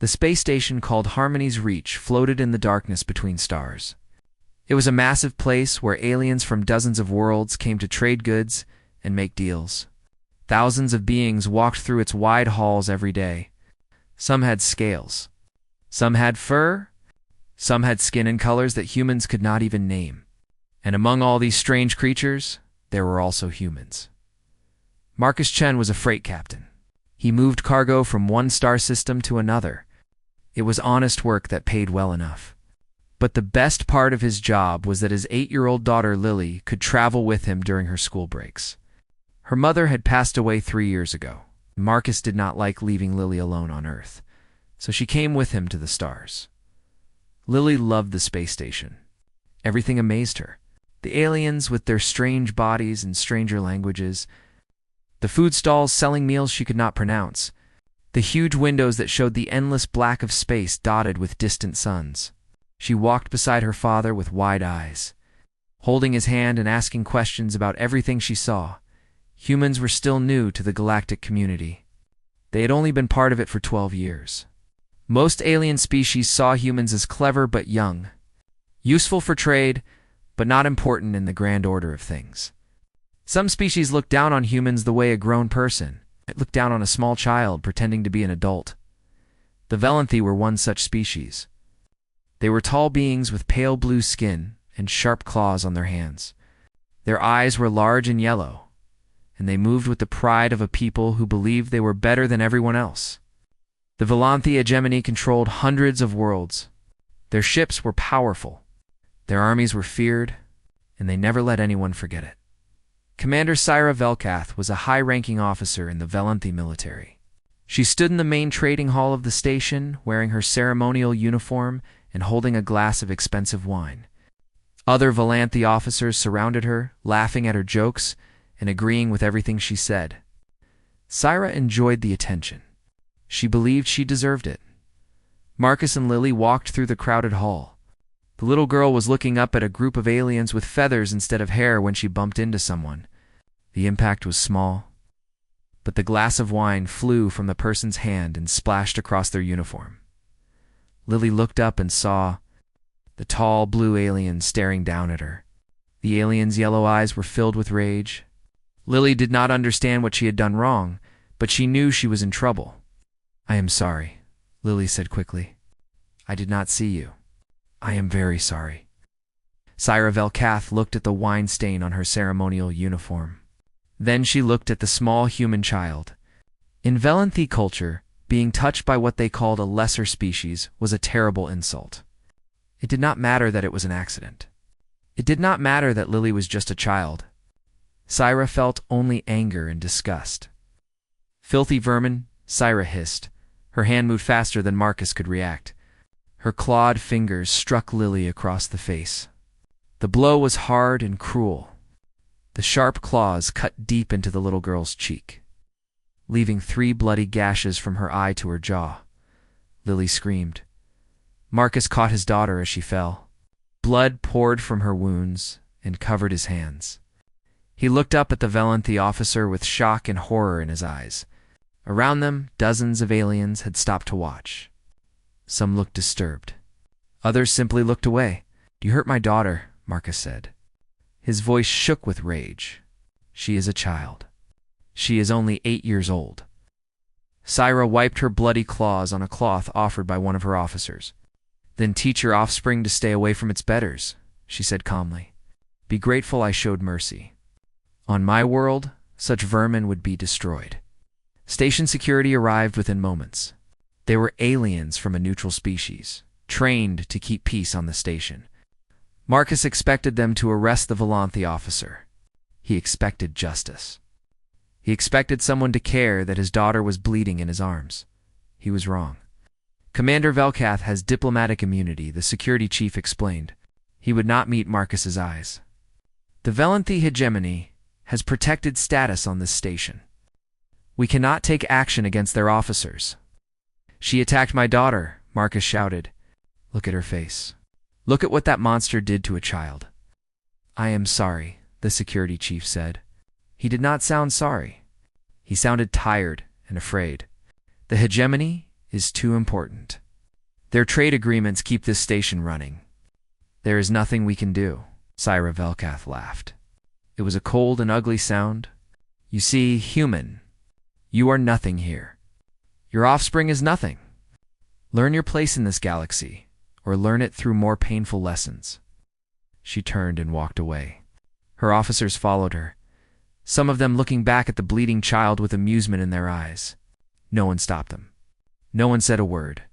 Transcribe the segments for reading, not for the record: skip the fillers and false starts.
The space station called Harmony's Reach floated in the darkness between stars. It was a massive place where aliens from dozens of worlds came to trade goods and make deals. Thousands of beings walked through its wide halls every day. Some had scales. Some had fur. Some had skin in colors that humans could not even name. And among all these strange creatures, there were also humans. Marcus Chen was a freight captain. He moved cargo from one star system to another. It was honest work that paid well enough. But the best part of his job was that his 8-year-old daughter Lily could travel with him during her school breaks. Her mother had passed away 3 years ago. Marcus did not like leaving Lily alone on Earth, so she came with him to the stars. Lily loved the space station. Everything amazed her. The aliens with their strange bodies and stranger languages, the food stalls selling meals she could not pronounce, the huge windows that showed the endless black of space dotted with distant suns. She walked beside her father with wide eyes, holding his hand and asking questions about everything she saw. Humans were still new to the galactic community. They had only been part of it for 12 years. Most alien species saw humans as clever but young, useful for trade, but not important in the grand order of things. Some species looked down on humans the way a grown person looked down on a small child pretending to be an adult. The Velanthi were one such species. They were tall beings with pale blue skin and sharp claws on their hands. Their eyes were large and yellow, and they moved with the pride of a people who believed they were better than everyone else. The Velanthi hegemony controlled hundreds of worlds. Their ships were powerful. Their armies were feared, and they never let anyone forget it. Commander Syra Velkath was a high-ranking officer in the Velanthi military. She stood in the main trading hall of the station, wearing her ceremonial uniform and holding a glass of expensive wine. Other Velanthi officers surrounded her, laughing at her jokes and agreeing with everything she said. Syra enjoyed the attention. She believed she deserved it. Marcus and Lily walked through the crowded hall. The little girl was looking up at a group of aliens with feathers instead of hair when she bumped into someone. The impact was small, but the glass of wine flew from the person's hand and splashed across their uniform. Lily looked up and saw the tall blue alien staring down at her. The alien's yellow eyes were filled with rage. Lily did not understand what she had done wrong, but she knew she was in trouble. "I am sorry," Lily said quickly. "I did not see you. I am very sorry." Syra Velkath looked at the wine stain on her ceremonial uniform. Then she looked at the small human child. In Velanthi culture, being touched by what they called a lesser species was a terrible insult. It did not matter that it was an accident. It did not matter that Lily was just a child. Syra felt only anger and disgust. "Filthy vermin," Syra hissed. Her hand moved faster than Marcus could react. Her clawed fingers struck Lily across the face. The blow was hard and cruel. The sharp claws cut deep into the little girl's cheek, leaving 3 bloody gashes from her eye to her jaw. Lily screamed. Marcus caught his daughter as she fell. Blood poured from her wounds and covered his hands. He looked up at the Velanthi officer with shock and horror in his eyes. Around them, dozens of aliens had stopped to watch. Some looked disturbed. Others simply looked away. "You hurt my daughter," Marcus said. His voice shook with rage. "She is a child. She is only 8 years old." Syra wiped her bloody claws on a cloth offered by one of her officers. "Then teach your offspring to stay away from its betters," she said calmly. "Be grateful I showed mercy. On my world, such vermin would be destroyed." Station security arrived within moments. They were aliens from a neutral species, trained to keep peace on the station. Marcus expected them to arrest the Velanthi officer. He expected justice. He expected someone to care that his daughter was bleeding in his arms. He was wrong. "Commander Velkath has diplomatic immunity," the security chief explained. He would not meet Marcus's eyes. "The Velanthi hegemony has protected status on this station. We cannot take action against their officers." "She attacked my daughter," Marcus shouted. "Look at her face. Look at what that monster did to a child." "I am sorry," the security chief said. He did not sound sorry. He sounded tired and afraid. "The hegemony is too important. Their trade agreements keep this station running. There is nothing we can do. Syra Velkath laughed. It was a cold and ugly sound. You see, human, you are nothing here. Your offspring is nothing. Learn your place in this galaxy, or learn it through more painful lessons. She turned and walked away. Her officers followed her, some of them looking back at the bleeding child with amusement in their eyes. No one stopped them. No one said a word.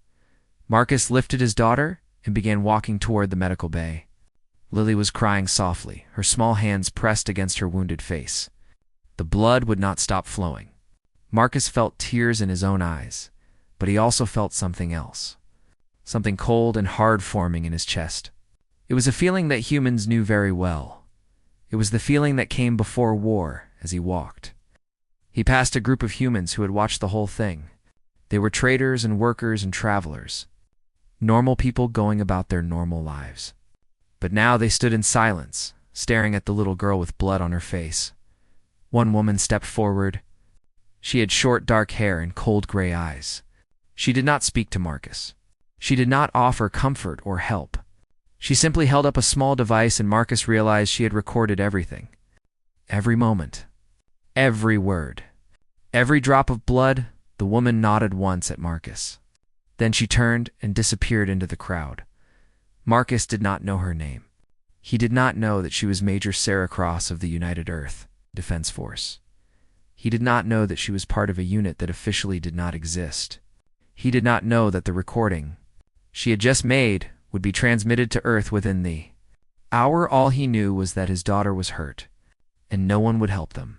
Marcus lifted his daughter and began walking toward the medical bay. Lily was crying softly, her small hands pressed against her wounded face. The blood would not stop flowing. Marcus felt tears in his own eyes, but he also felt something else. Something cold and hard forming in his chest. It was a feeling that humans knew very well. It was the feeling that came before war as he walked. He passed a group of humans who had watched the whole thing. They were traders and workers and travelers. Normal people going about their normal lives. But now they stood in silence, staring at the little girl with blood on her face. One woman stepped forward. She had short dark hair and cold gray eyes. She did not speak to Marcus. She did not offer comfort or help. She simply held up a small device, and Marcus realized she had recorded everything. Every moment. Every word. Every drop of blood. The woman nodded once at Marcus. Then she turned and disappeared into the crowd. Marcus did not know her name. He did not know that she was Major Sarah Cross of the United Earth Defense Force. He did not know that she was part of a unit that officially did not exist. He did not know that the recording she had just made would be transmitted to Earth within the hour. All he knew was that his daughter was hurt, and no one would help them.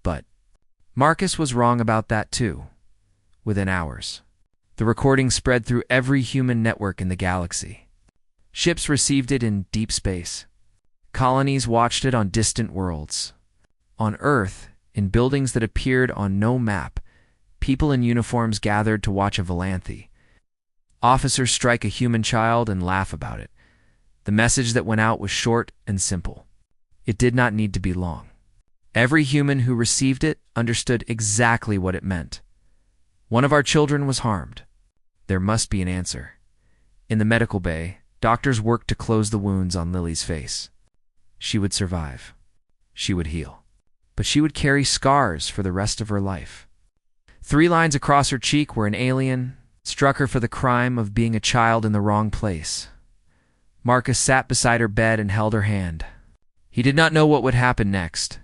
But Marcus was wrong about that too. Within hours, the recording spread through every human network in the galaxy. Ships received it in deep space. Colonies watched it on distant worlds. On Earth, in buildings that appeared on no map, people in uniforms gathered to watch a Volanthe. Officers strike a human child and laugh about it. The message that went out was short and simple. It did not need to be long. Every human who received it understood exactly what it meant. One of our children was harmed. There must be an answer. In the medical bay, doctors worked to close the wounds on Lily's face. She would survive. She would heal. But she would carry scars for the rest of her life. 3 lines across her cheek where an alien struck her for the crime of being a child in the wrong place. Marcus sat beside her bed and held her hand. He did not know what would happen next.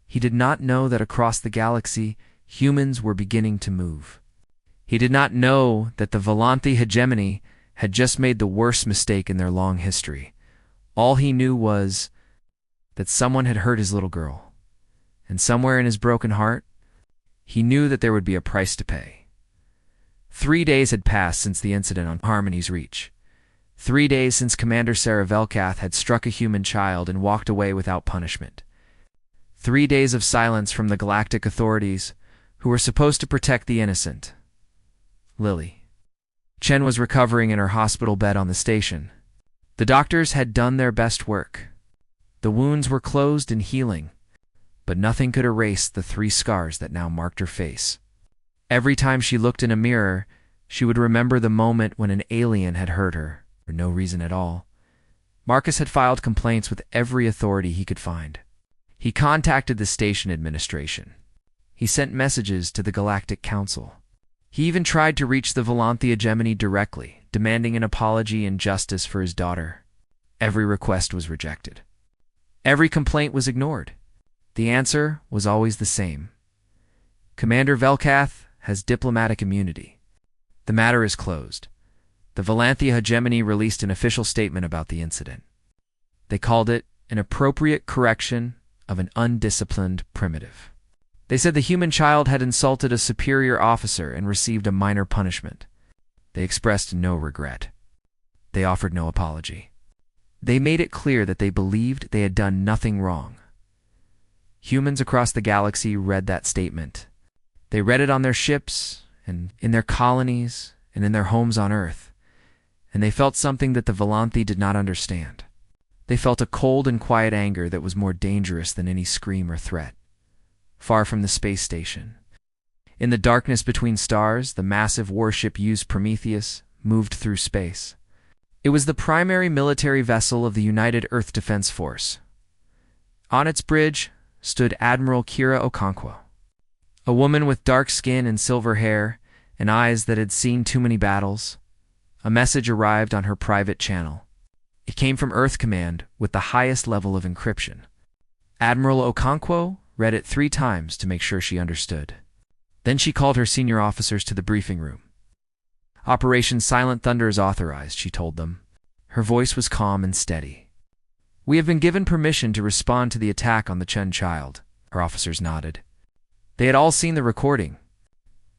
He did not know that across the galaxy, humans were beginning to move. He did not know that the Volanthe hegemony had just made the worst mistake in their long history. All he knew was that someone had hurt his little girl. And somewhere in his broken heart, he knew that there would be a price to pay. 3 days had passed since the incident on Harmony's Reach. 3 days since Commander Sarah Velkath had struck a human child and walked away without punishment. 3 days of silence from the galactic authorities, who were supposed to protect the innocent. Lily. Chen was recovering in her hospital bed on the station. The doctors had done their best work. The wounds were closed and healing, but nothing could erase the 3 scars that now marked her face. Every time she looked in a mirror, she would remember the moment when an alien had hurt her, for no reason at all. Marcus had filed complaints with every authority he could find. He contacted the station administration. He sent messages to the Galactic Council. He even tried to reach the Volanthe hegemony directly, demanding an apology and justice for his daughter. Every request was rejected. Every complaint was ignored. The answer was always the same. Commander Velkath has diplomatic immunity. The matter is closed. The Volanthe hegemony released an official statement about the incident. They called it an appropriate correction of an undisciplined primitive. They said the human child had insulted a superior officer and received a minor punishment. They expressed no regret. They offered no apology. They made it clear that they believed they had done nothing wrong. Humans across the galaxy read that statement. They read it on their ships, and in their colonies, and in their homes on Earth. And they felt something that the Volanthe did not understand. They felt a cold and quiet anger that was more dangerous than any scream or threat. Far from the space station, In the darkness between stars, the massive warship used Prometheus moved through space. It was the primary military vessel of the United Earth Defense Force. On its bridge stood Admiral Kira Okonkwo, a woman with dark skin and silver hair and eyes that had seen too many battles. A message arrived on her private channel. It came from Earth Command with the highest level of encryption. Admiral Okonkwo read it 3 times to make sure she understood. Then she called her senior officers to the briefing room. Operation Silent Thunder is authorized, she told them. Her voice was calm and steady. We have been given permission to respond to the attack on the Chen child. Her officers nodded. They had all seen the recording.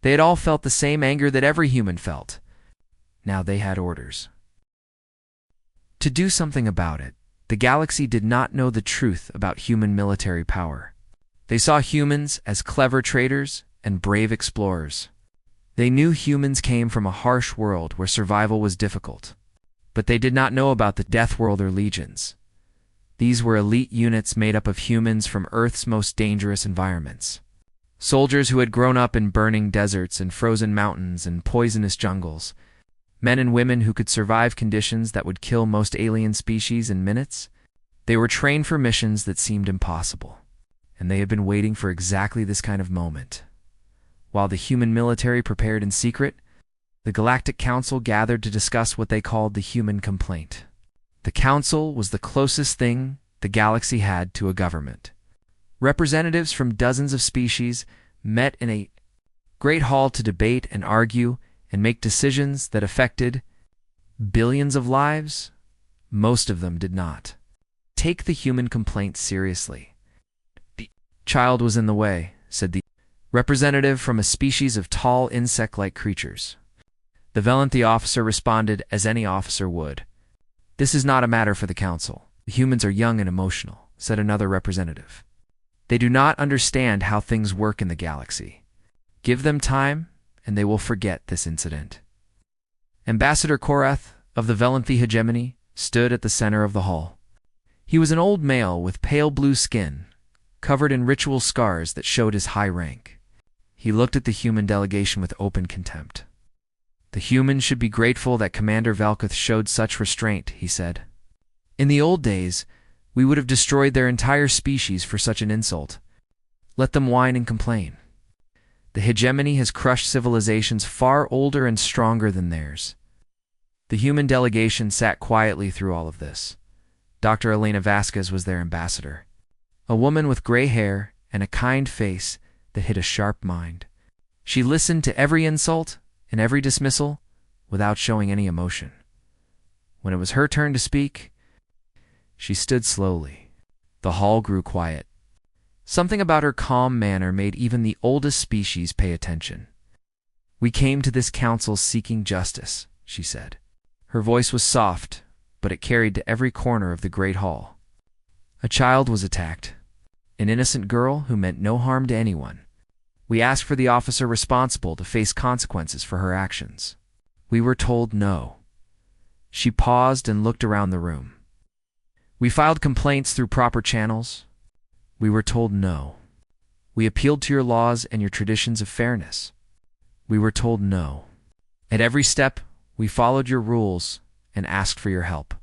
They had all felt the same anger that every human felt. Now they had orders to do something about it. The galaxy did not know the truth about human military power. They saw humans as clever traders and brave explorers. They knew humans came from a harsh world where survival was difficult. But they did not know about the Death World or Legions. These were elite units made up of humans from Earth's most dangerous environments. Soldiers who had grown up in burning deserts and frozen mountains and poisonous jungles. Men and women who could survive conditions that would kill most alien species in minutes. They were trained for missions that seemed impossible. And they had been waiting for exactly this kind of moment. While the human military prepared in secret, the Galactic Council gathered to discuss what they called the human complaint. The Council was the closest thing the galaxy had to a government. Representatives from dozens of species met in a great hall to debate and argue and make decisions that affected billions of lives. Most of them did not take the human complaint seriously. The child was in the way, said the representative from a species of tall insect-like creatures. The Valenthi officer responded as any officer would. This is not a matter for the council. The humans are young and emotional, said another representative. They do not understand how things work in the galaxy. Give them time, and they will forget this incident. Ambassador Korath of the Valenthi hegemony stood at the center of the hall. He was an old male with pale blue skin, covered in ritual scars that showed his high rank. He looked at the human delegation with open contempt. The humans should be grateful that Commander Velkuth showed such restraint, he said. In the old days, we would have destroyed their entire species for such an insult. Let them whine and complain. The hegemony has crushed civilizations far older and stronger than theirs. The human delegation sat quietly through all of this. Dr. Elena Vasquez was their ambassador, a woman with gray hair and a kind face that hid a sharp mind. She listened to every insult and every dismissal without showing any emotion. When it was her turn to speak, she stood slowly. The hall grew quiet. Something about her calm manner made even the oldest species pay attention. We came to this council seeking justice, she said. Her voice was soft, but it carried to every corner of the great hall. A child was attacked, an innocent girl who meant no harm to anyone. We asked for the officer responsible to face consequences for her actions. We were told no. She paused and looked around the room. We filed complaints through proper channels. We were told no. We appealed to your laws and your traditions of fairness. We were told no. At every step, we followed your rules and asked for your help.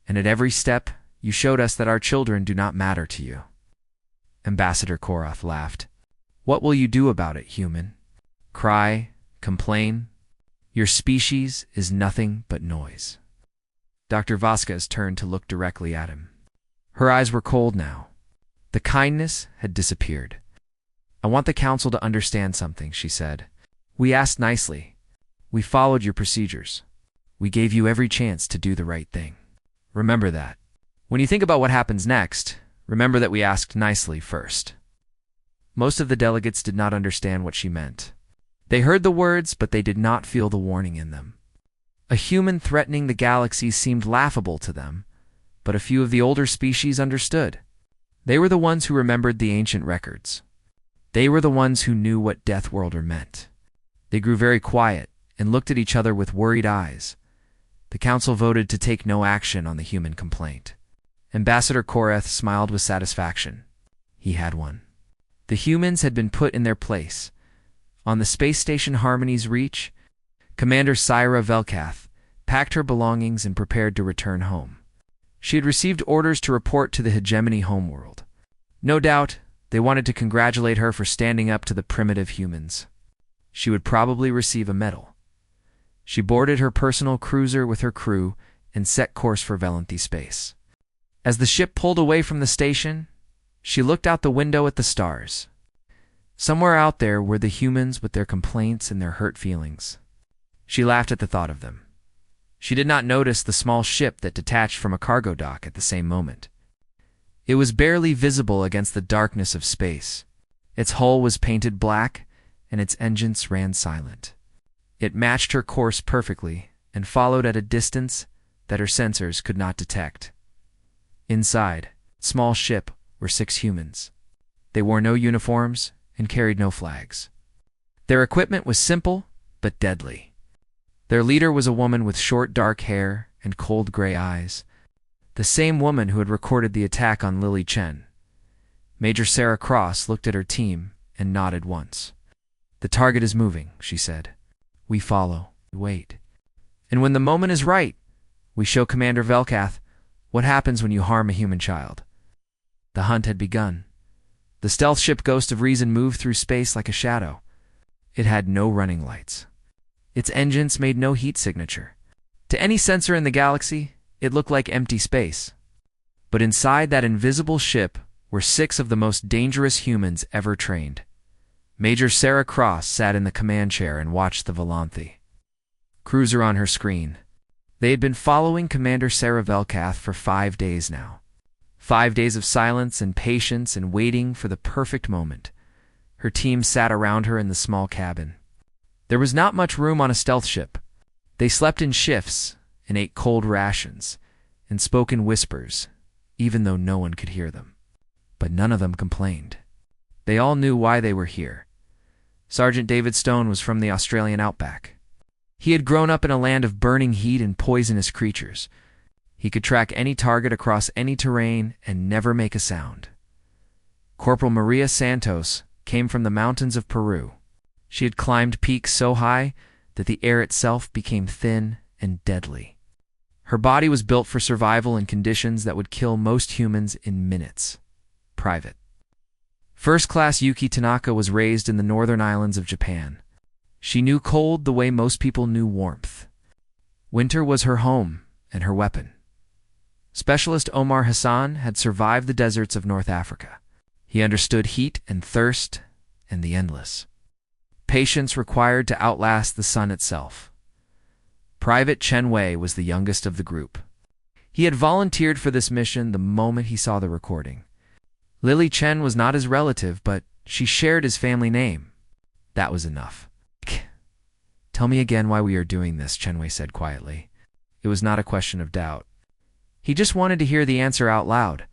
And at every step, you showed us that our children do not matter to you. Ambassador Korath laughed. What will you do about it, human? Cry? Complain? Your species is nothing but noise. Dr. Vasquez turned to look directly at him. Her eyes were cold now. The kindness had disappeared. I want the council to understand something, she said. We asked nicely. We followed your procedures. We gave you every chance to do the right thing. Remember that. When you think about what happens next, remember that we asked nicely first. Most of the delegates did not understand what she meant. They heard the words, but they did not feel the warning in them. A human threatening the galaxy seemed laughable to them, but a few of the older species understood. They were the ones who remembered the ancient records. They were the ones who knew what Death Worlder meant. They grew very quiet and looked at each other with worried eyes. The council voted to take no action on the human complaint. Ambassador Korath smiled with satisfaction. He had won. The humans had been put in their place. On the space station Harmony's Reach, Commander Syra Velkath packed her belongings and prepared to return home. She had received orders to report to the hegemony homeworld. No doubt, they wanted to congratulate her for standing up to the primitive humans. She would probably receive a medal. She boarded her personal cruiser with her crew and set course for Valenthi space. As the ship pulled away from the station, she looked out the window at the stars. Somewhere out there were the humans with their complaints and their hurt feelings. She laughed at the thought of them. She did not notice the small ship that detached from a cargo dock at the same moment. It was barely visible against the darkness of space. Its hull was painted black, and its engines ran silent. It matched her course perfectly and followed at a distance that her sensors could not detect. Inside, small ship, were 6 humans. They wore no uniforms and carried no flags. Their equipment was simple but deadly. Their leader was a woman with short dark hair and cold gray eyes, the same woman who had recorded the attack on Lily Chen. Major Sarah Cross looked at her team and nodded once. "The target is moving," she said. "We follow, we wait. And when the moment is right, we show Commander Velkath what happens when you harm a human child." The hunt had begun. The stealth ship Ghost of Reason moved through space like a shadow. It had no running lights. Its engines made no heat signature. To any sensor in the galaxy, it looked like empty space. But inside that invisible ship were 6 of the most dangerous humans ever trained. Major Sarah Cross sat in the command chair and watched the Valanthi cruiser on her screen. They had been following Commander Sarah Velkath for 5 days now. 5 days of silence and patience and waiting for the perfect moment. Her team sat around her in the small cabin. There was not much room on a stealth ship. They slept in shifts and ate cold rations and spoke in whispers, even though no one could hear them. But none of them complained. They all knew why they were here. Sergeant David Stone was from the Australian outback. He had grown up in a land of burning heat and poisonous creatures. He could track any target across any terrain and never make a sound. Corporal Maria Santos came from the mountains of Peru. She had climbed peaks so high that the air itself became thin and deadly. Her body was built for survival in conditions that would kill most humans in minutes. Private. First Class Yuki Tanaka was raised in the northern islands of Japan. She knew cold the way most people knew warmth. Winter was her home and her weapon. Specialist Omar Hassan had survived the deserts of North Africa. He understood heat and thirst and the endless patience required to outlast the sun itself. Private Chen Wei was the youngest of the group. He had volunteered for this mission the moment he saw the recording. Lily Chen was not his relative, but she shared his family name. That was enough. "Tell me again why we are doing this," Chen Wei said quietly. It was not a question of doubt. He just wanted to hear the answer out loud.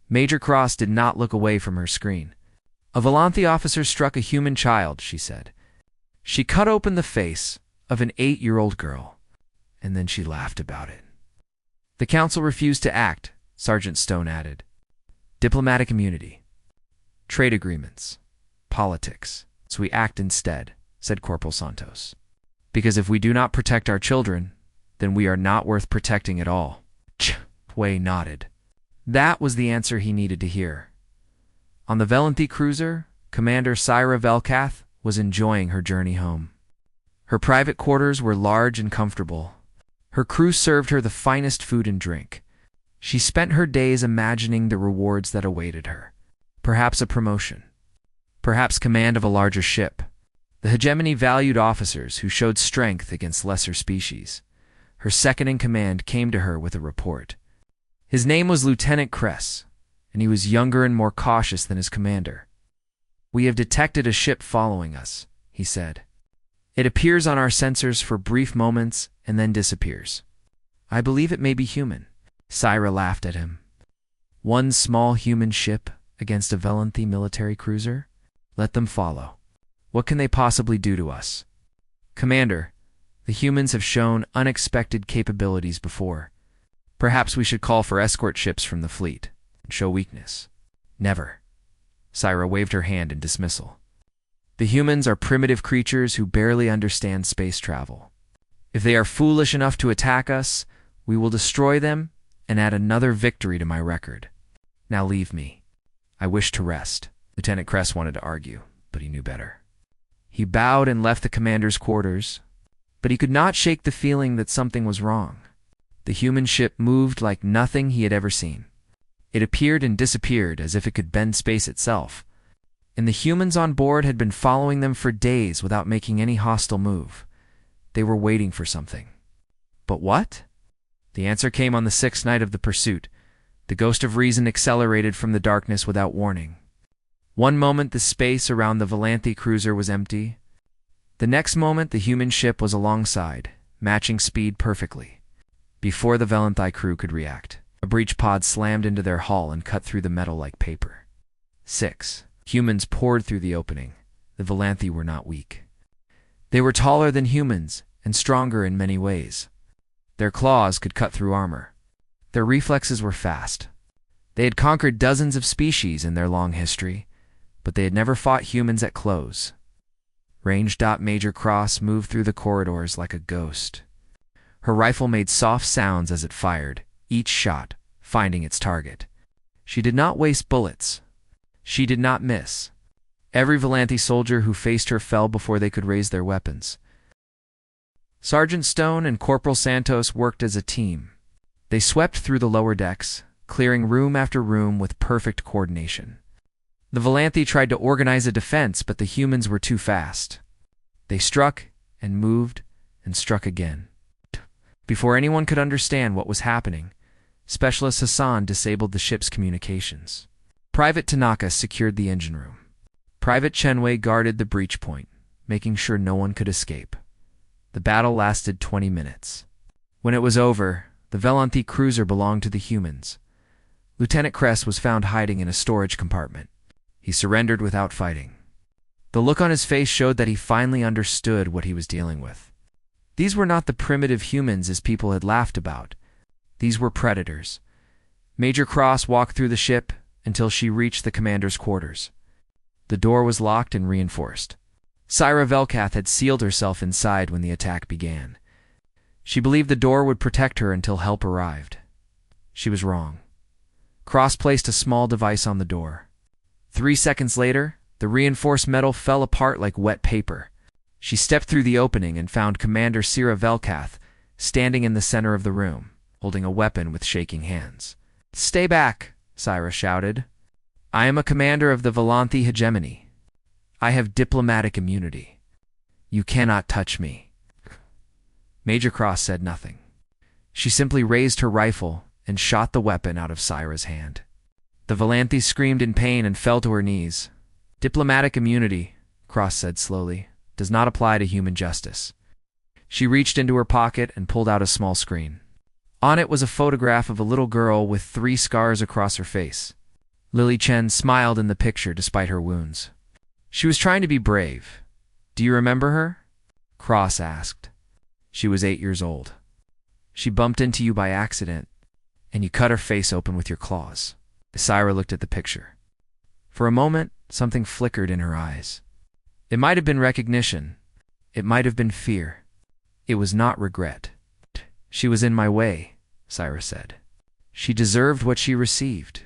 Major Cross did not look away from her screen. "A Valanthi officer struck a human child," she said. She cut open the face of an 8-year-old girl, and then she laughed about it. "The council refused to act," Sergeant Stone added. "Diplomatic immunity, trade agreements, politics. So we act instead," said Corporal Santos. "Because if we do not protect our children, then we are not worth protecting at all." Wei nodded. That was the answer he needed to hear. On the Valanthi cruiser, Commander Syra Velkath was enjoying her journey home. Her private quarters were large and comfortable. Her crew served her the finest food and drink. She spent her days imagining the rewards that awaited her. Perhaps a promotion. Perhaps command of a larger ship. The hegemony valued officers who showed strength against lesser species. Her second-in-command came to her with a report. His name was Lieutenant Kress, and he was younger and more cautious than his commander. "We have detected a ship following us," he said. "It appears on our sensors for brief moments and then disappears. I believe it may be human." Syra laughed at him. "One small human ship against a Valanthi military cruiser? Let them follow. What can they possibly do to us?" "Commander, the humans have shown unexpected capabilities before. Perhaps we should call for escort ships from the fleet and show weakness." "Never." Syra waved her hand in dismissal. The humans are primitive creatures who barely understand space travel. If they are foolish enough to attack us, we will destroy them and add another victory to my record. Now leave me. I wish to rest." Lieutenant Kress wanted to argue, but he knew better. He bowed and left the commander's quarters, but he could not shake the feeling that something was wrong. The human ship moved like nothing he had ever seen. It appeared and disappeared as if it could bend space itself, and the humans on board had been following them for days without making any hostile move. They were waiting for something. But what? The answer came on the sixth night of the pursuit. The ghost of reason accelerated from the darkness without warning. One moment the space around the Volanthi cruiser was empty. The next moment the human ship was alongside, matching speed perfectly. Before the Volanthi crew could react, a breach pod slammed into their hull and cut through the metal like paper. 6. Humans poured through the opening. The Volanthi were not weak. They were taller than humans and stronger in many ways. Their claws could cut through armor. Their reflexes were fast. They had conquered dozens of species in their long history, but they had never fought humans at close. Ranged Major Cross moved through the corridors like a ghost. Her rifle made soft sounds as it fired, each shot finding its target. She did not waste bullets. She did not miss. Every Volanthi soldier who faced her fell before they could raise their weapons. Sergeant Stone and Corporal Santos worked as a team. They swept through the lower decks, clearing room after room with perfect coordination. The Volanthi tried to organize a defense, but the humans were too fast. They struck and moved and struck again. Before anyone could understand what was happening, Specialist Hassan disabled the ship's communications. Private Tanaka secured the engine room. Private Chenwei guarded the breach point, making sure no one could escape. The battle lasted 20 minutes. When it was over, the Volanthi cruiser belonged to the humans. Lieutenant Kress was found hiding in a storage compartment. He surrendered without fighting. The look on his face showed that he finally understood what he was dealing with. These were not the primitive humans as people had laughed about. These were predators. Major Cross walked through the ship until she reached the commander's quarters. The door was locked and reinforced. Syra Velkath had sealed herself inside when the attack began. She believed the door would protect her until help arrived. She was wrong. Cross placed a small device on the door. 3 seconds later, the reinforced metal fell apart like wet paper. She stepped through the opening and found Commander Syra Velkath standing in the center of the room, holding a weapon with shaking hands. "Stay back," Syra shouted. "I am a commander of the Volanthi hegemony. I have diplomatic immunity. You cannot touch me." Major Cross said nothing. She simply raised her rifle and shot the weapon out of Syra's hand. The Volanthi screamed in pain and fell to her knees. "Diplomatic immunity," Cross said slowly, "does not apply to human justice." She reached into her pocket and pulled out a small screen. On it was a photograph of a little girl with 3 scars across her face. Lily Chen smiled in the picture despite her wounds. She was trying to be brave. "Do you remember her?" Cross asked. "She was 8 years old. She bumped into you by accident, and you cut her face open with your claws." Syra looked at the picture. For a moment, something flickered in her eyes. It might have been recognition. It might have been fear. It was not regret. "She was in my way," Syra said. "She deserved what she received."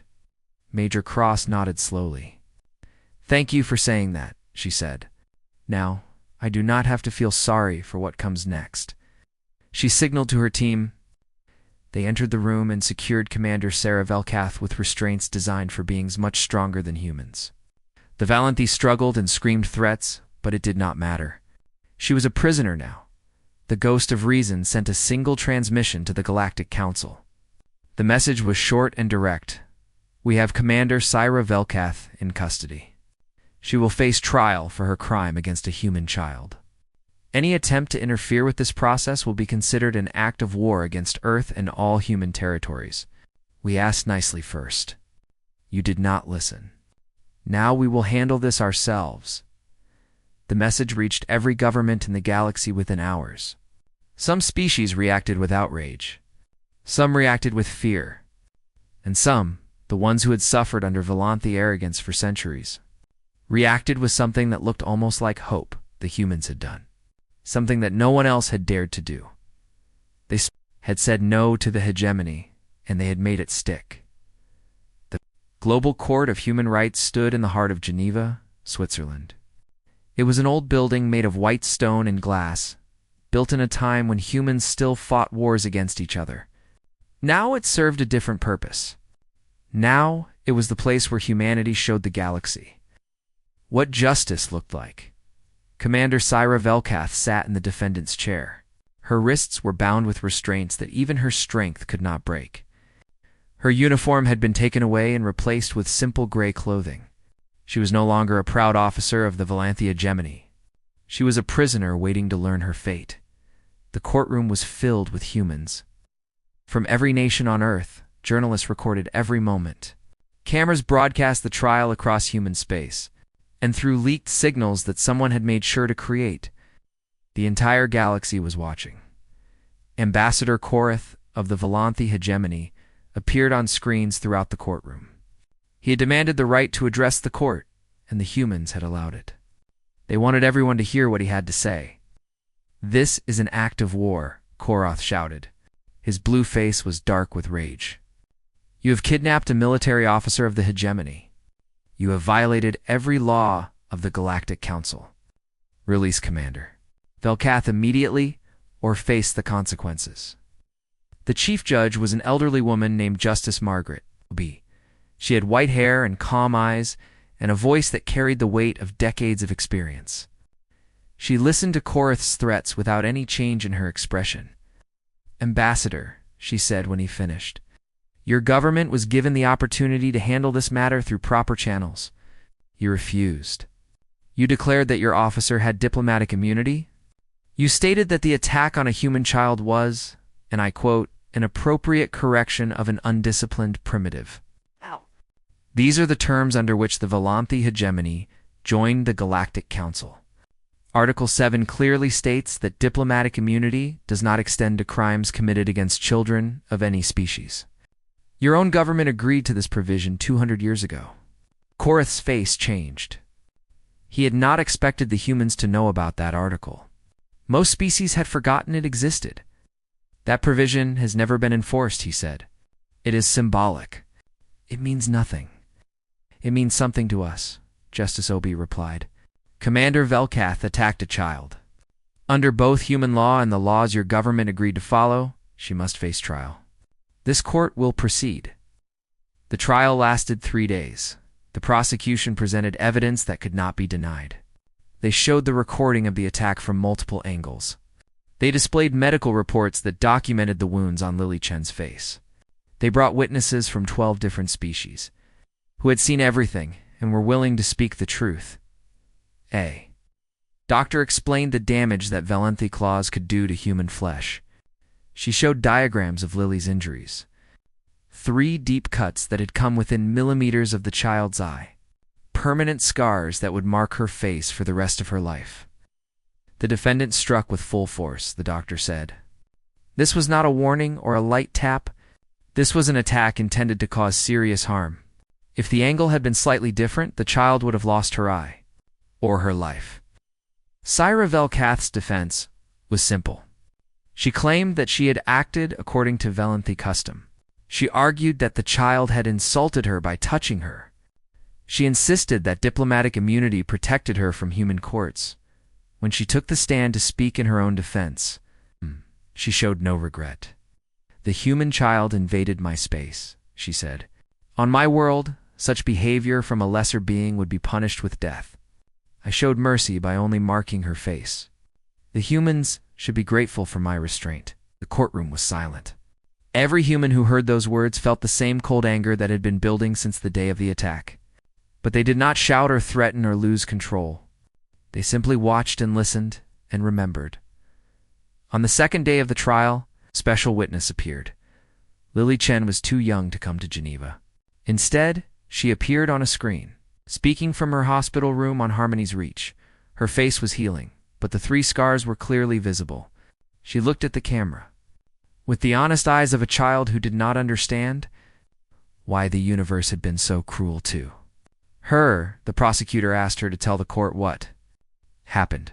Major Cross nodded slowly. "Thank you for saying that," she said. "Now, I do not have to feel sorry for what comes next." She signaled to her team. They entered the room and secured Commander Syra Velkath with restraints designed for beings much stronger than humans. The Volanthi struggled and screamed threats, but it did not matter. She was a prisoner now. The Ghost of Reason sent a single transmission to the Galactic Council. The message was short and direct. "We have Commander Syra Velkath in custody. She will face trial for her crime against a human child. Any attempt to interfere with this process will be considered an act of war against Earth and all human territories. We asked nicely first. You did not listen. Now we will handle this ourselves." The message reached every government in the galaxy within hours. Some species reacted with outrage. Some reacted with fear. And some, the ones who had suffered under Volanthi arrogance for centuries, reacted with something that looked almost like hope the humans had done, something that no one else had dared to do. They had said no to the hegemony, and they had made it stick. The Global Court of Human Rights stood in the heart of Geneva, Switzerland. It was an old building made of white stone and glass, built in a time when humans still fought wars against each other. Now it served a different purpose. Now it was the place where humanity showed the galaxy what justice looked like. Commander Syra Velkath sat in the defendant's chair. Her wrists were bound with restraints that even her strength could not break. Her uniform had been taken away and replaced with simple gray clothing. She was no longer a proud officer of the Valanthy hegemony. She was a prisoner waiting to learn her fate. The courtroom was filled with humans. From every nation on Earth, journalists recorded every moment. Cameras broadcast the trial across human space, and through leaked signals that someone had made sure to create, the entire galaxy was watching. Ambassador Korath of the Valanthy hegemony appeared on screens throughout the courtroom. He had demanded the right to address the court, and the humans had allowed it. They wanted everyone to hear what he had to say. "This is an act of war," Korath shouted. His blue face was dark with rage. "You have kidnapped a military officer of the hegemony. You have violated every law of the Galactic Council. Release Commander Velkath immediately, or face the consequences." The chief judge was an elderly woman named Justice Margaret B. She had white hair and calm eyes, and a voice that carried the weight of decades of experience. She listened to Korath's threats without any change in her expression. "Ambassador," she said when he finished, "your government was given the opportunity to handle this matter through proper channels. You refused. You declared that your officer had diplomatic immunity. You stated that the attack on a human child was, and I quote, an appropriate correction of an undisciplined primitive. Ow. These are the terms under which the Valanthy hegemony joined the Galactic Council. Article 7 clearly states that diplomatic immunity does not extend to crimes committed against children of any species. Your own government agreed to this provision 200 years ago." Korath's face changed. He had not expected the humans to know about that article. Most species had forgotten it existed. "That provision has never been enforced," he said. "It is symbolic. It means nothing." "It means something to us," Justice Obi replied. "Commander Velkath attacked a child. Under both human law and the laws your government agreed to follow, she must face trial. This court will proceed." The trial lasted 3 days. The prosecution presented evidence that could not be denied. They showed the recording of the attack from multiple angles. They displayed medical reports that documented the wounds on Lily Chen's face. They brought witnesses from 12 different species, who had seen everything and were willing to speak the truth. A doctor explained the damage that Valanthy claws could do to human flesh. She showed diagrams of Lily's injuries. 3 deep cuts that had come within millimeters of the child's eye. Permanent scars that would mark her face for the rest of her life. The defendant struck with full force, the doctor said. This was not a warning or a light tap. This was an attack intended to cause serious harm. If the angle had been slightly different, the child would have lost her eye. Or her life. Syra Velkath's defense was simple. She claimed that she had acted according to Valanthy custom. She argued that the child had insulted her by touching her. She insisted that diplomatic immunity protected her from human courts. When she took the stand to speak in her own defense, she showed no regret. "The human child invaded my space," she said. "On my world, such behavior from a lesser being would be punished with death. I showed mercy by only marking her face. The humans should be grateful for my restraint." The courtroom was silent. Every human who heard those words felt the same cold anger that had been building since the day of the attack. But they did not shout or threaten or lose control. They simply watched and listened and remembered. On the second day of the trial, a special witness appeared. Lily Chen was too young to come to Geneva. Instead, she appeared on a screen, speaking from her hospital room on Harmony's Reach. Her face was healing, but the 3 scars were clearly visible. She looked at the camera. With the honest eyes of a child who did not understand why the universe had been so cruel too. The prosecutor asked her to tell the court what happened.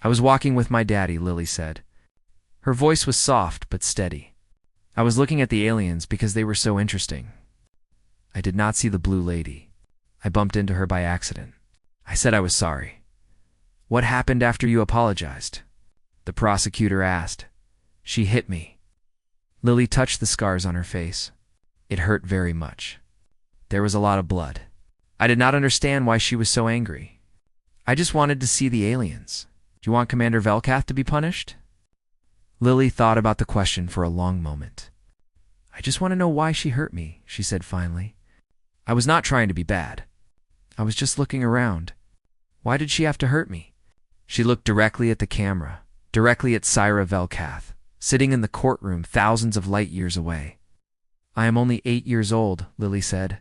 I was walking with my daddy, Lily said. Her voice was soft but steady. I was looking at the aliens because they were so interesting. I did not see the blue lady. I bumped into her by accident. I said I was sorry. What happened after you apologized? The prosecutor asked. She hit me. Lily touched the scars on her face. It hurt very much. There was a lot of blood. I did not understand why she was so angry. I just wanted to see the aliens. Do you want Commander Velkath to be punished? Lily thought about the question for a long moment. I just want to know why she hurt me, she said finally. I was not trying to be bad. I was just looking around. Why did she have to hurt me? She looked directly at the camera, directly at Syra Velkath, sitting in the courtroom thousands of light years away. I am only 8 years old, Lily said.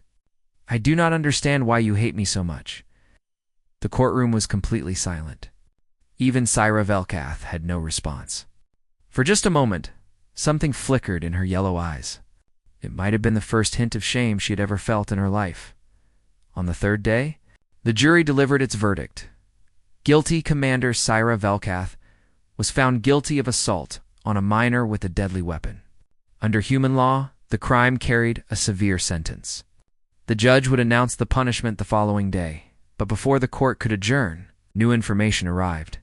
I do not understand why you hate me so much. The courtroom was completely silent. Even Syra Velkath had no response. For just a moment, something flickered in her yellow eyes. It might have been the first hint of shame she had ever felt in her life. On the third day, the jury delivered its verdict. Guilty Commander Syra Velkath was found guilty of assault on a minor with a deadly weapon. Under human law, the crime carried a severe sentence. The judge would announce the punishment the following day, but before the court could adjourn, new information arrived.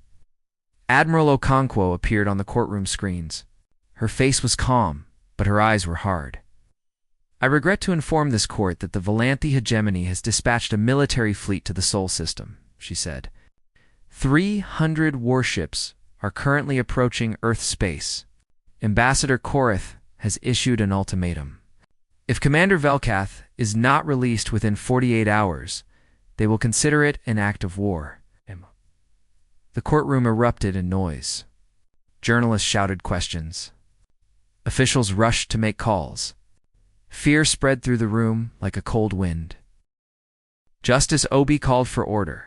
Admiral Okonkwo appeared on the courtroom screens. Her face was calm, but her eyes were hard. I regret to inform this court that the Valanthi hegemony has dispatched a military fleet to the Sol system, she said. 300 warships are currently approaching Earth space. Ambassador Korath has issued an ultimatum. If Commander Velkath is not released within 48 hours, they will consider it an act of war. The courtroom erupted in noise. Journalists shouted questions. Officials rushed to make calls. Fear spread through the room like a cold wind. Justice Obi called for order.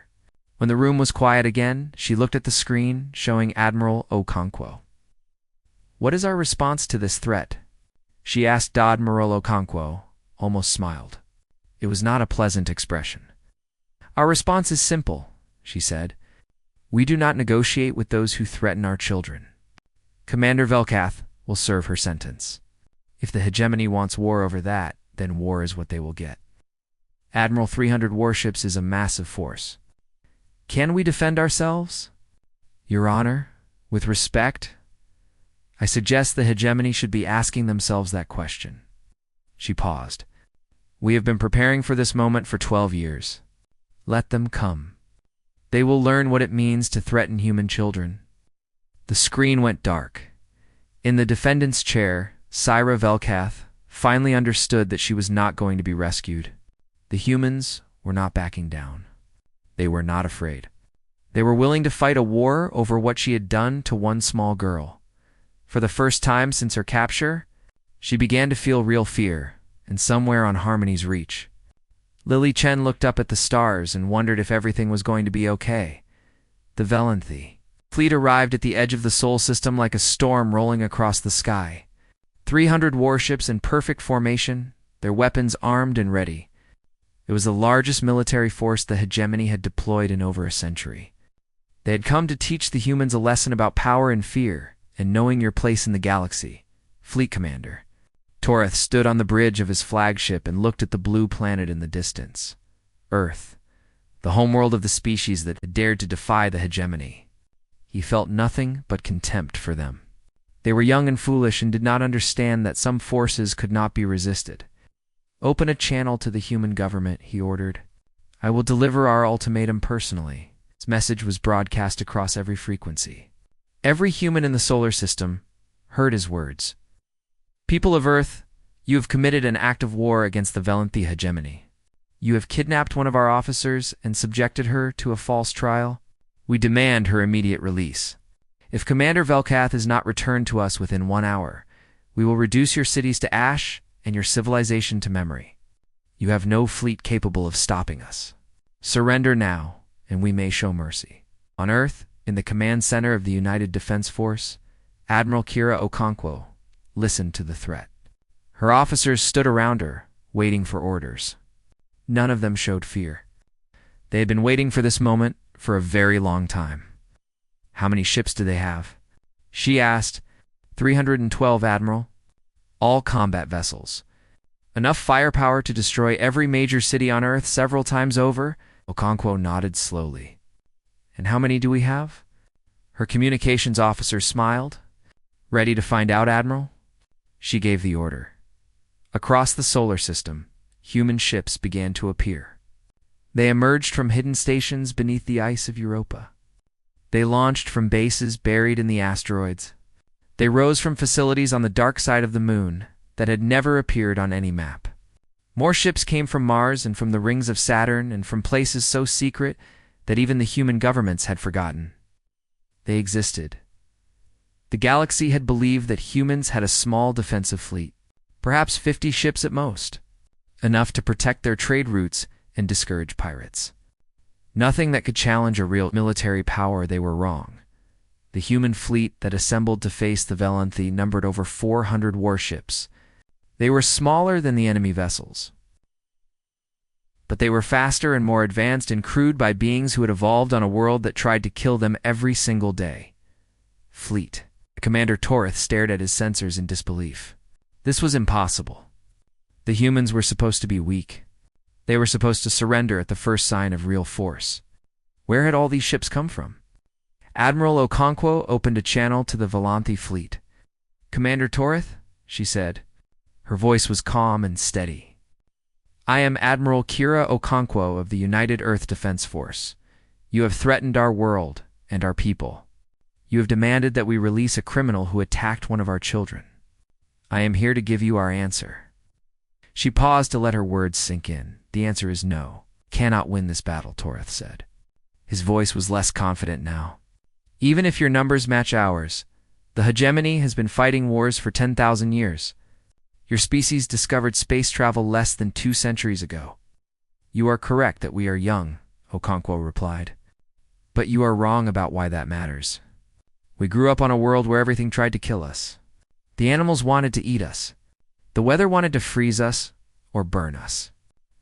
When the room was quiet again, she looked at the screen showing Admiral Okonkwo. What is our response to this threat? She asked Admiral Okonkwo, almost smiled. It was not a pleasant expression. Our response is simple, she said. We do not negotiate with those who threaten our children. Commander Velkath will serve her sentence. If the hegemony wants war over that, then war is what they will get. Admiral 300 warships is a massive force. Can we defend ourselves? Your Honor, with respect, I suggest the hegemony should be asking themselves that question. She paused. We have been preparing for this moment for 12 years. Let them come. They will learn what it means to threaten human children. The screen went dark. In the defendant's chair, Syra Velkath finally understood that she was not going to be rescued. The humans were not backing down. They were not afraid. They were willing to fight a war over what she had done to one small girl. For the first time since her capture, she began to feel real fear, and somewhere on Harmony's reach. Lily Chen looked up at the stars and wondered if everything was going to be okay. The Valanthi fleet arrived at the edge of the Sol system like a storm rolling across the sky. 300 warships in perfect formation, their weapons armed and ready. It was the largest military force the hegemony had deployed in over a century. They had come to teach the humans a lesson about power and fear, and knowing your place in the galaxy. Fleet Commander Toreth stood on the bridge of his flagship and looked at the blue planet in the distance. Earth, the homeworld of the species that had dared to defy the hegemony. He felt nothing but contempt for them. They were young and foolish and did not understand that some forces could not be resisted. Open a channel to the human government, he ordered. I will deliver our ultimatum personally. His message was broadcast across every frequency. Every human in the solar system heard his words. People of Earth, you have committed an act of war against the Valanthi hegemony. You have kidnapped one of our officers and subjected her to a false trial. We demand her immediate release. If Commander Velkath is not returned to us within 1 hour, we will reduce your cities to ash and your civilization to memory. You have no fleet capable of stopping us. Surrender now, and we may show mercy. On Earth, in the command center of the United Defense Force, Admiral Kira Okonkwo listened to the threat. Her officers stood around her, waiting for orders. None of them showed fear. They had been waiting for this moment for a very long time. "How many ships do they have?" she asked. 312, Admiral. All combat vessels. Enough firepower to destroy every major city on Earth several times over? Okonkwo nodded slowly. "And how many do we have?" Her communications officer smiled. "Ready to find out, Admiral?" She gave the order. Across the solar system, human ships began to appear. They emerged from hidden stations beneath the ice of Europa. They launched from bases buried in the asteroids. They rose from facilities on the dark side of the moon that had never appeared on any map. More ships came from Mars and from the rings of Saturn and from places so secret that even the human governments had forgotten. They existed. The galaxy had believed that humans had a small defensive fleet, perhaps 50 ships at most, enough to protect their trade routes and discourage pirates. Nothing that could challenge a real military power. They were wrong. The human fleet that assembled to face the Valanthi numbered over 400 warships. They were smaller than the enemy vessels, but they were faster and more advanced and crewed by beings who had evolved on a world that tried to kill them every single day. Fleet. Commander Torith stared at his sensors in disbelief. This was impossible. The humans were supposed to be weak. They were supposed to surrender at the first sign of real force. Where had all these ships come from? Admiral Okonkwo opened a channel to the Valanthi fleet. "Commander Torith," she said. Her voice was calm and steady. "I am Admiral Kira Okonkwo of the United Earth Defense Force. You have threatened our world and our people. You have demanded that we release a criminal who attacked one of our children. I am here to give you our answer." She paused to let her words sink in. "The answer is no. Cannot win this battle," Torith said. His voice was less confident now. "Even if your numbers match ours, the hegemony has been fighting wars for 10,000 years. Your species discovered space travel less than 2 centuries ago." "You are correct that we are young," Okonkwo replied. "But you are wrong about why that matters. We grew up on a world where everything tried to kill us. The animals wanted to eat us. The weather wanted to freeze us or burn us.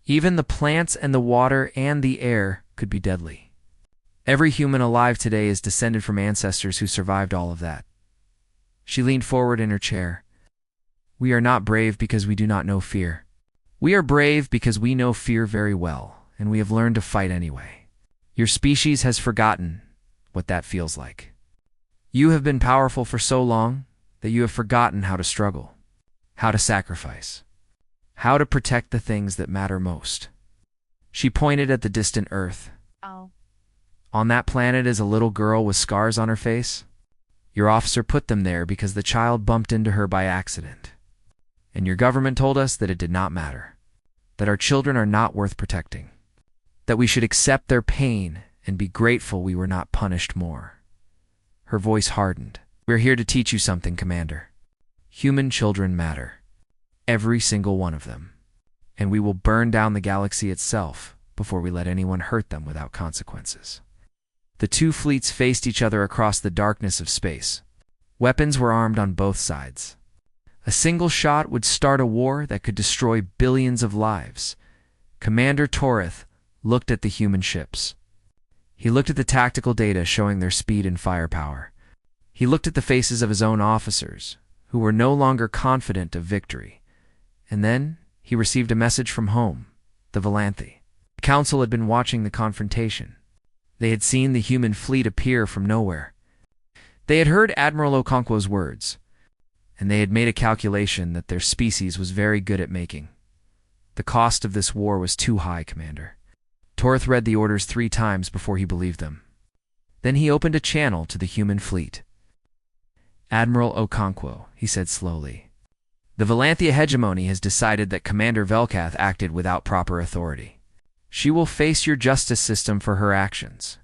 Even the plants and the water and the air could be deadly. Every human alive today is descended from ancestors who survived all of that." She leaned forward in her chair. "We are not brave because we do not know fear. We are brave because we know fear very well, and we have learned to fight anyway. Your species has forgotten what that feels like. You have been powerful for so long that you have forgotten how to struggle, how to sacrifice, how to protect the things that matter most." She pointed at the distant Earth. "Oh. "On that planet is a little girl with scars on her face. Your officer put them there because the child bumped into her by accident. And your government told us that it did not matter, that our children are not worth protecting, that we should accept their pain and be grateful we were not punished more." Her voice hardened. "We're here to teach you something, Commander. Human children matter. Every single one of them. And we will burn down the galaxy itself before we let anyone hurt them without consequences." The two fleets faced each other across the darkness of space. Weapons were armed on both sides. A single shot would start a war that could destroy billions of lives. Commander Torith looked at the human ships. He looked at the tactical data showing their speed and firepower. He looked at the faces of his own officers, who were no longer confident of victory. And then he received a message from home, the Valanthi. The council had been watching the confrontation. They had seen the human fleet appear from nowhere. They had heard Admiral Okonkwo's words, and they had made a calculation that their species was very good at making. The cost of this war was too high, Commander. Torith read the orders 3 times before he believed them. Then he opened a channel to the human fleet. "Admiral Okonkwo," he said slowly, "the Valanthia hegemony has decided that Commander Velkath acted without proper authority. She will face your justice system for her actions.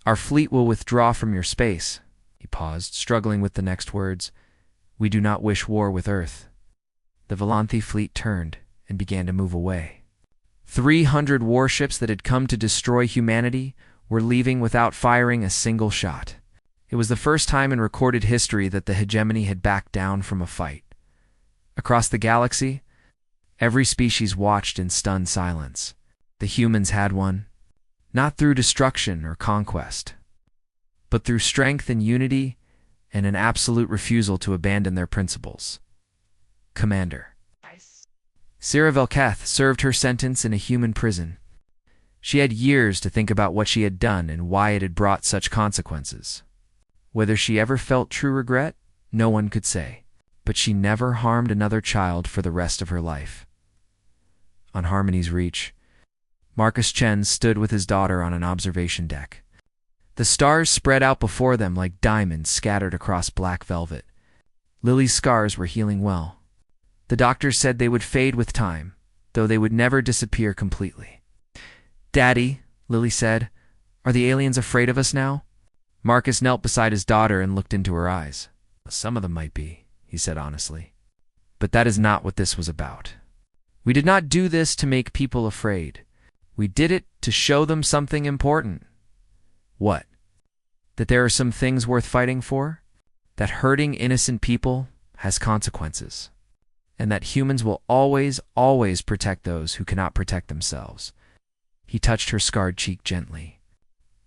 Our fleet will withdraw from your space." He paused, struggling with the next words. "We do not wish war with Earth." The Valanthi fleet turned and began to move away. 300 warships that had come to destroy humanity were leaving without firing a single shot. It was the first time in recorded history that the hegemony had backed down from a fight. Across the galaxy, every species watched in stunned silence. The humans had one, not through destruction or conquest, but through strength and unity and an absolute refusal to abandon their principles. Commander. Sira Velketh served her sentence in a human prison. She had years to think about what she had done and why it had brought such consequences. Whether she ever felt true regret, no one could say, but she never harmed another child for the rest of her life. On Harmony's Reach, Marcus Chen stood with his daughter on an observation deck. The stars spread out before them like diamonds scattered across black velvet. Lily's scars were healing well. The doctors said they would fade with time, though they would never disappear completely. "Daddy," Lily said, "are the aliens afraid of us now?" Marcus knelt beside his daughter and looked into her eyes. "Some of them might be," he said honestly. "But that is not what this was about. We did not do this to make people afraid. We did it to show them something important." "What?" "That there are some things worth fighting for, that hurting innocent people has consequences, and that humans will always, always protect those who cannot protect themselves." He touched her scarred cheek gently.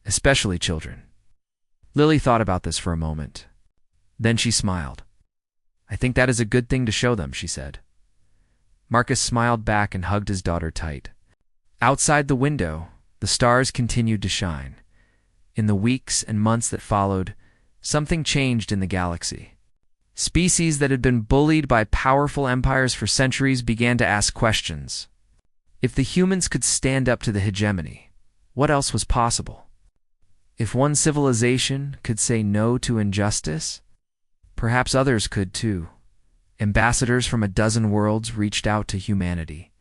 "Especially children." Lily thought about this for a moment. Then she smiled. "I think that is a good thing to show them," she said. Marcus smiled back and hugged his daughter tight. Outside the window, the stars continued to shine. In the weeks and months that followed, something changed in the galaxy. Species that had been bullied by powerful empires for centuries began to ask questions. If the humans could stand up to the hegemony, what else was possible? If one civilization could say no to injustice, perhaps others could too. Ambassadors from a dozen worlds reached out to humanity.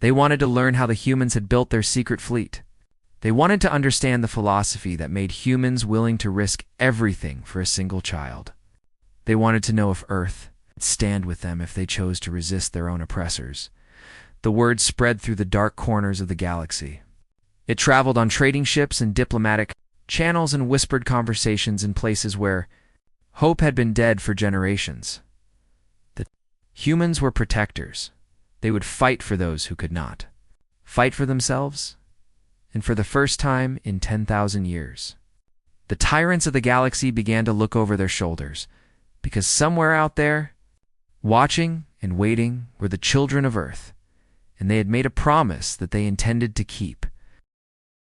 They wanted to learn how the humans had built their secret fleet. They wanted to understand the philosophy that made humans willing to risk everything for a single child. They wanted to know if Earth would stand with them if they chose to resist their own oppressors. The word spread through the dark corners of the galaxy. It traveled on trading ships and diplomatic channels and whispered conversations in places where hope had been dead for generations. The humans were protectors. They would fight for those who could not. Fight for themselves, and for the first time in 10,000 years. The tyrants of the galaxy began to look over their shoulders, because somewhere out there, watching and waiting, were the children of Earth, and they had made a promise that they intended to keep.